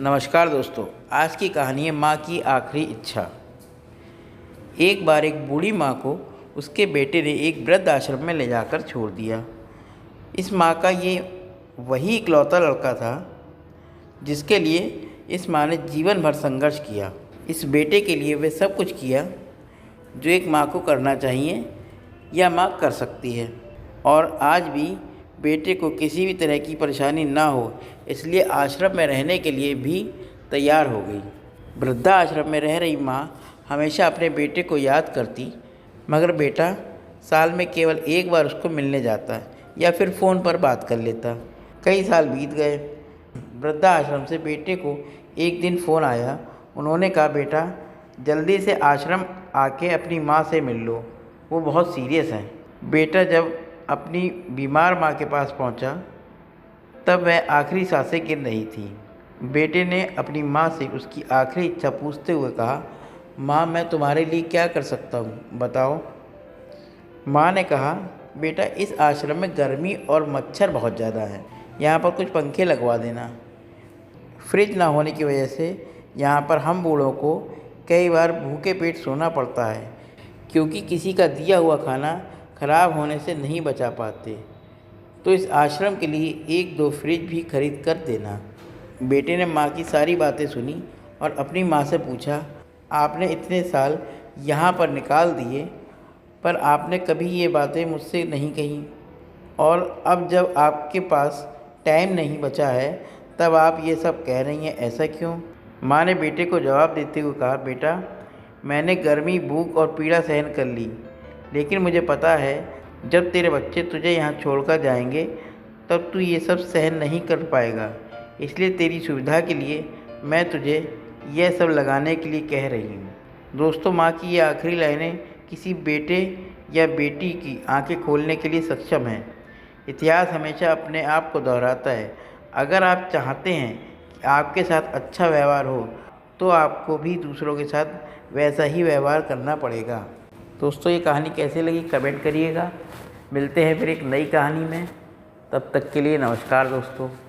नमस्कार दोस्तों। आज की कहानी है माँ की आखिरी इच्छा। एक बार एक बूढ़ी माँ को उसके बेटे ने एक वृद्ध आश्रम में ले जाकर छोड़ दिया। इस माँ का ये वही इकलौता लड़का था जिसके लिए इस माँ ने जीवन भर संघर्ष किया। इस बेटे के लिए वे सब कुछ किया जो एक माँ को करना चाहिए या माँ कर सकती है, और आज भी बेटे को किसी भी तरह की परेशानी ना हो इसलिए आश्रम में रहने के लिए भी तैयार हो गई। वृद्धाश्रम में रह रही माँ हमेशा अपने बेटे को याद करती, मगर बेटा साल में केवल एक बार उसको मिलने जाता या फिर फ़ोन पर बात कर लेता। कई साल बीत गए। वृद्धाश्रम से बेटे को एक दिन फ़ोन आया। उन्होंने कहा, बेटा जल्दी से आश्रम आके अपनी माँ से मिल लो, वो बहुत सीरियस है। बेटा जब अपनी बीमार माँ के पास पहुँचा तब वह आखिरी सांसें गिन रही थी। बेटे ने अपनी माँ से उसकी आखिरी इच्छा पूछते हुए कहा, माँ मैं तुम्हारे लिए क्या कर सकता हूँ, बताओ। माँ ने कहा, बेटा इस आश्रम में गर्मी और मच्छर बहुत ज़्यादा है, यहाँ पर कुछ पंखे लगवा देना। फ्रिज ना होने की वजह से यहाँ पर हम बूढ़ों को कई बार भूखे पेट सोना पड़ता है, क्योंकि किसी का दिया हुआ खाना खराब होने से नहीं बचा पाते। तो इस आश्रम के लिए एक दो फ्रिज भी खरीद कर देना। बेटे ने माँ की सारी बातें सुनी और अपनी माँ से पूछा, आपने इतने साल यहाँ पर निकाल दिए पर आपने कभी ये बातें मुझसे नहीं कही, और अब जब आपके पास टाइम नहीं बचा है तब आप ये सब कह रही हैं, ऐसा क्यों? माँ ने बेटे को जवाब देते हुए कहा, बेटा मैंने गर्मी, भूख और पीड़ा सहन कर ली, लेकिन मुझे पता है जब तेरे बच्चे तुझे यहाँ छोड़कर जाएंगे तब तू ये सब सहन नहीं कर पाएगा, इसलिए तेरी सुविधा के लिए मैं तुझे यह सब लगाने के लिए कह रही हूँ। दोस्तों, माँ की ये आखिरी लाइनें किसी बेटे या बेटी की आंखें खोलने के लिए सक्षम हैं। इतिहास हमेशा अपने आप को दोहराता है। अगर आप चाहते हैं कि आपके साथ अच्छा व्यवहार हो तो आपको भी दूसरों के साथ वैसा ही व्यवहार करना पड़ेगा। दोस्तों, ये कहानी कैसी लगी कमेंट करिएगा। मिलते हैं फिर एक नई कहानी में। तब तक के लिए नमस्कार दोस्तों।